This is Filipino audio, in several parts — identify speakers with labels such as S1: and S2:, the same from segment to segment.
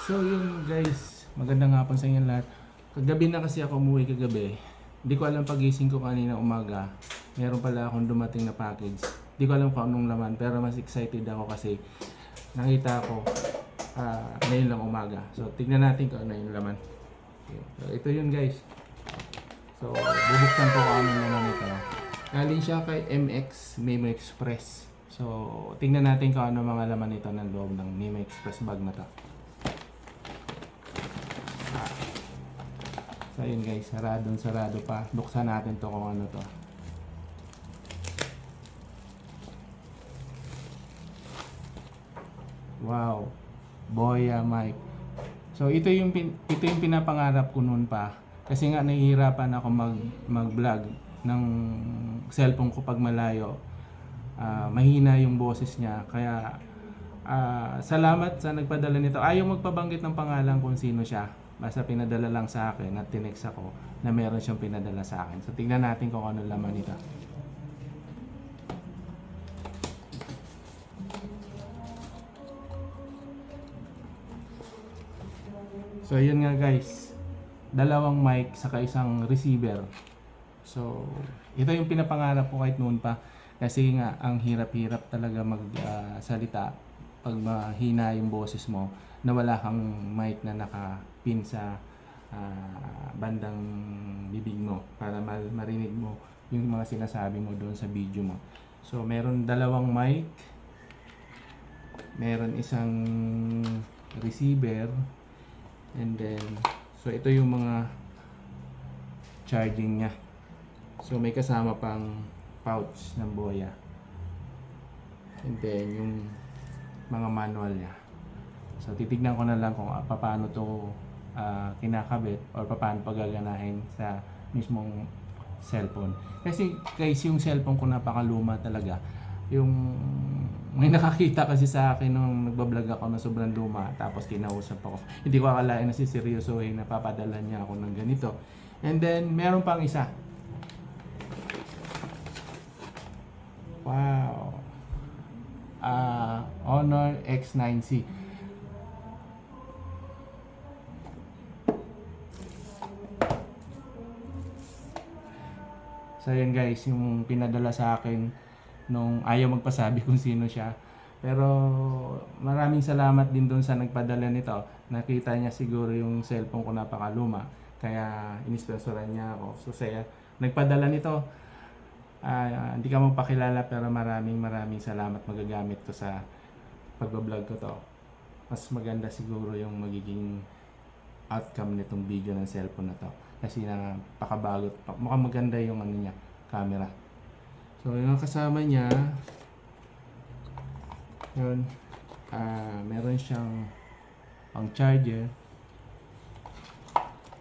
S1: So yun guys, magandang hapon sa inyo lahat. Kagabi na kasi ako umuwi kagabi. Hindi ko alam pagising ko kanina umaga. Meron pala akong dumating na package. Hindi ko alam kung anong laman pero mas excited ako kasi nakita ko ngayon lang umaga. So tignan natin kung ano yung laman. Okay. So ito yun guys. So bubuksan ko kung anong laman ito. Galing siya kay MX Memo Express. So tingnan natin kung ano mga laman nito ng loob ng Memo Express bag na to. So yun guys, sarado pa. Buksan natin to kung ano to. Wow, Boya mic. So ito yung pinapangarap ko noon pa. Kasi nga nahihirapan ako mag-vlog ng cellphone ko pag malayo. Mahina yung boses niya. Kaya salamat sa nagpadala nito. Ayaw magpabanggit ng pangalan kung sino siya. Basta pinadala lang sa akin at tinext ako na meron siyang pinadala sa akin. So tingnan natin kung ano laman nito. So yun nga guys, dalawang mic saka isang receiver. So ito yung pinapangarap ko kahit noon pa. Kasi nga ang hirap-hirap talaga magsalita pag mahina yung boses mo na wala kang mic na nakapin sa bandang bibig mo para marinig mo yung mga sinasabi mo doon sa video mo. So meron dalawang mic, meron isang receiver, and then so ito yung mga charging niya. So may kasama pang pouch ng Boya, and then yung mga manual niya. So titignan ko na lang kung paano to kinakabit or paano pagaganahin sa mismong cellphone. Kasi guys, yung cellphone ko napakaluma talaga. Yung may nakakita kasi sa akin nung nagbablog ako na sobrang luma, tapos kinausap ako. Hindi ko akalain na siseryosohin na papadala niya ako ng ganito. And then meron pang isa. Wow. Honor X9C. So yun guys, yung pinadala sa akin nung ayaw magpasabi kung sino siya. Pero maraming salamat din doon sa nagpadala nito. Nakita niya siguro yung cellphone ko napakaluma, kaya inisponsoran niya ako. So saya nagpadala nito. Hindi ka magpakilala pero maraming salamat, magagamit ko sa pagbablog ko to. Mas maganda siguro yung magiging outcome nitong video ng cellphone na to. Kasi napakabagot, mukhang maganda yung ano niya, camera. So yung kasama niya, yun, meron siyang pang charger.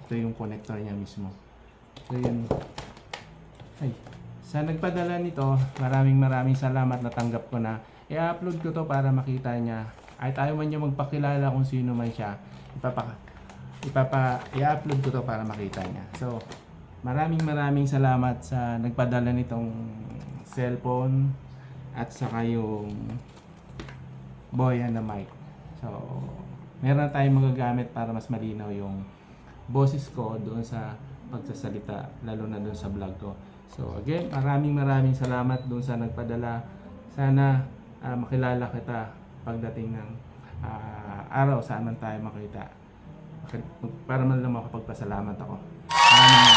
S1: Ito yung connector niya mismo. So yun, sa nagpadala nito, maraming salamat, natanggap ko na. I-upload ko to para makita niya. Ay tayo man niya magpakilala kung sino man siya, i-upload ko to para makita niya. So maraming salamat sa nagpadala nitong cellphone at saka yung Boya na mic. So meron tayong magagamit para mas malinaw yung boses ko doon sa pagsasalita, lalo na doon sa vlog ko. So again, maraming salamat doon sa nagpadala. Sana makilala kita pagdating ng araw saan man tayo makita, para man lang makapagpasalamat ako. Maraming